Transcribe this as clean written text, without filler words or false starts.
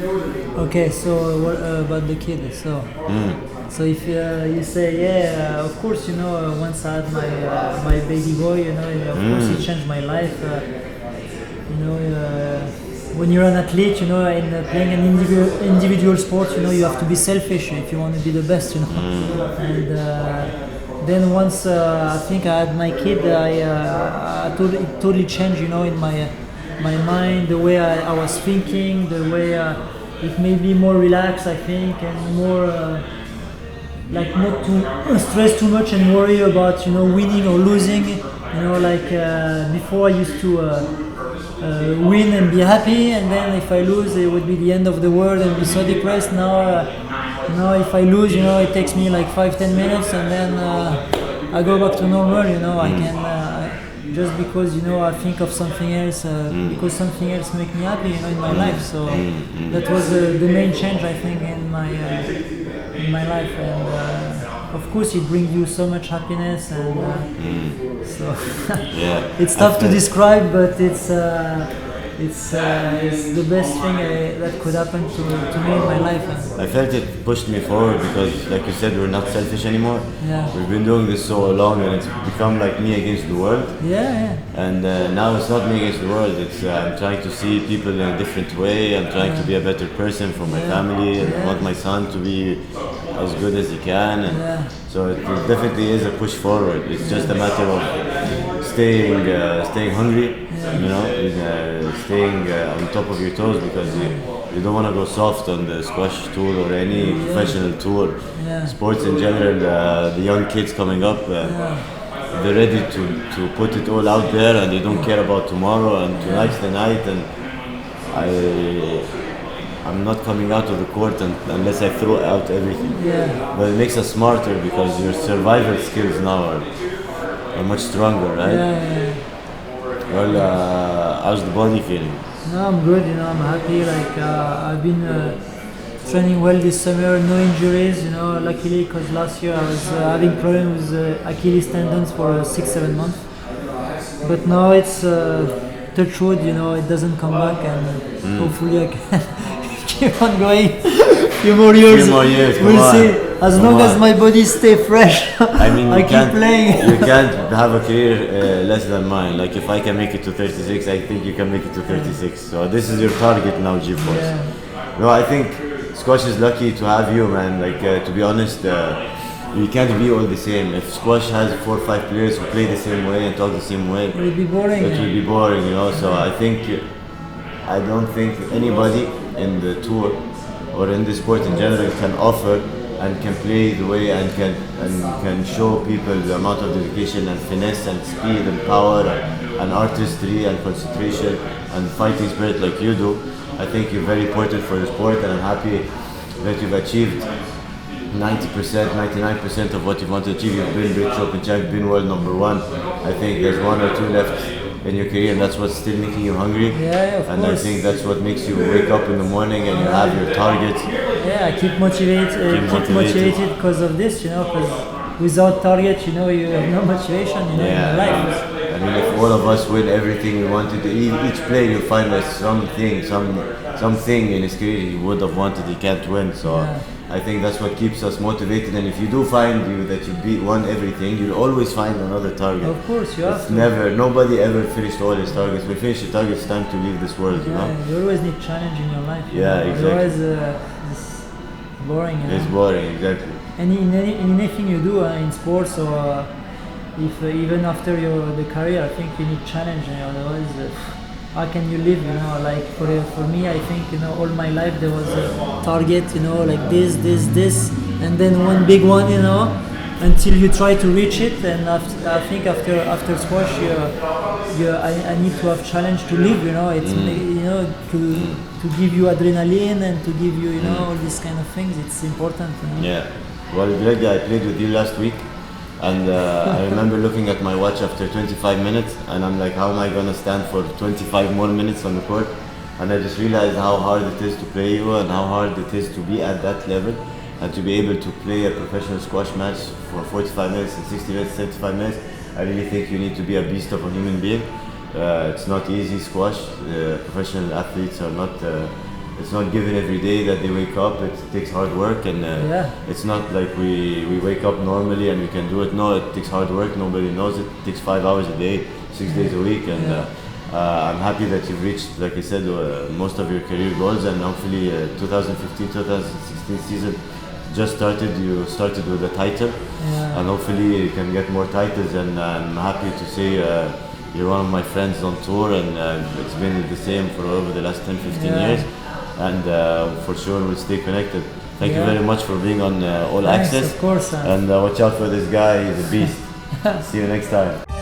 Okay, so what about the kid? So if you say, yeah, of course, once I had my baby boy, of course it changed my life. When you're an athlete, and playing an individual sport, you have to be selfish if you want to be the best, And then once I think I had my kid, it totally changed, in my mind, the way I was thinking, the way it made me more relaxed, I think, and more like not to stress too much and worry about winning or losing. Before I used to win and be happy, and then if I lose, it would be the end of the world and be so depressed. Now if I lose, it takes me like 5-10 minutes, and then I go back to normal. I can. Just because I think of something else, because something else makes me happy, in my life. So that was the main change, I think, in my life, and of course it brings you so much happiness, and so it's tough to describe, but it's the best thing that could happen to me in my life. I felt it pushed me forward because, like you said, we're not selfish anymore. Yeah. We've been doing this so long, and it's become like me against the world. Yeah. And now it's not me against the world. It's I'm trying to see people in a different way. I'm trying to be a better person for my family, and I want my son to be as good as he can. And so it definitely is a push forward. It's just a matter of staying hungry. Staying on top of your toes, because you don't want to go soft on the squash tour or any professional tour. Sports in general, the young kids coming up, they're ready to put it all out there, and they don't care about tomorrow, and tonight's the night, and I'm not coming out of the court unless I throw out everything. But it makes us smarter, because your survival skills now are much stronger, right? Well, how's the body feeling? No, I'm good. I'm happy. I've been training well this summer. No injuries. Luckily, because last year I was having problems with Achilles tendons for 6-7 months. But now it's touch wood. It doesn't come back, and hopefully I can keep on going. Few more years. We'll see. As long as my body stay fresh, I mean, I keep playing. You can't have a career less than mine. Like, if I can make it to 36, I think you can make it to 36. So this is your target now, G-Force. No, I think squash is lucky to have you, man. To be honest, we can't be all the same. If squash has 4 or 5 players who play the same way and talk the same way, it would be boring. It will be boring, So I don't think anybody in the tour or in the sport in general can offer and can play the way and can show people the amount of dedication and finesse and speed and power and artistry and concentration and fighting spirit like you do. I think you're very important for the sport, and I'm happy that you've achieved 90%, 99% of what you want to achieve. You've been British Open champ, you've been world number 1. I think there's 1 or 2 left in your career, and that's what's still making you hungry. Of and course. I think that's what makes you wake up in the morning and you have your targets. I keep motivated because of this, because without target, you have no motivation, in your life. I mean, if all of us win everything we wanted to, each player you find there's something in his career he would have wanted, he can't win. So I think that's what keeps us motivated. And if you do find that you won everything, you'll always find another target. Of course, you have to. Nobody ever finished all his targets. When you finish your target, it's time to leave this world. You always need challenge in your life. Exactly. Otherwise, it's boring. It's boring, exactly. And in anything you do, in sports or if even after the career, I think you need challenge. Otherwise, how can you live? For me, I think all my life there was a target. Like this, and then one big one. Until you try to reach it. And I think after squash, I need to have challenge to live. It's to give you adrenaline and to give you all these kind of things. It's important. Well, Greg, I played with you last week. And I remember looking at my watch after 25 minutes, and I'm like, how am I gonna stand for 25 more minutes on the court? And I just realized how hard it is to play you, and how hard it is to be at that level, and to be able to play a professional squash match for 45 minutes and 60 minutes, 75 minutes. I really think you need to be a beast of a human being. It's not easy, squash. Professional athletes are not it's not given every day that they wake up. It takes hard work, and it's not like we wake up normally and we can do it. No, it takes hard work. Nobody knows it. It takes 5 hours a day, 6 days a week, and I'm happy that you've reached, like I said, most of your career goals, and hopefully 2015-2016 season just started. You started with a title, and hopefully you can get more titles, and I'm happy to say you're one of my friends on tour, and it's been the same for over the last 10-15 years, and for sure we'll stay connected. Thank you very much for being on All Access. Of course. And watch out for this guy, he's a beast. See you next time.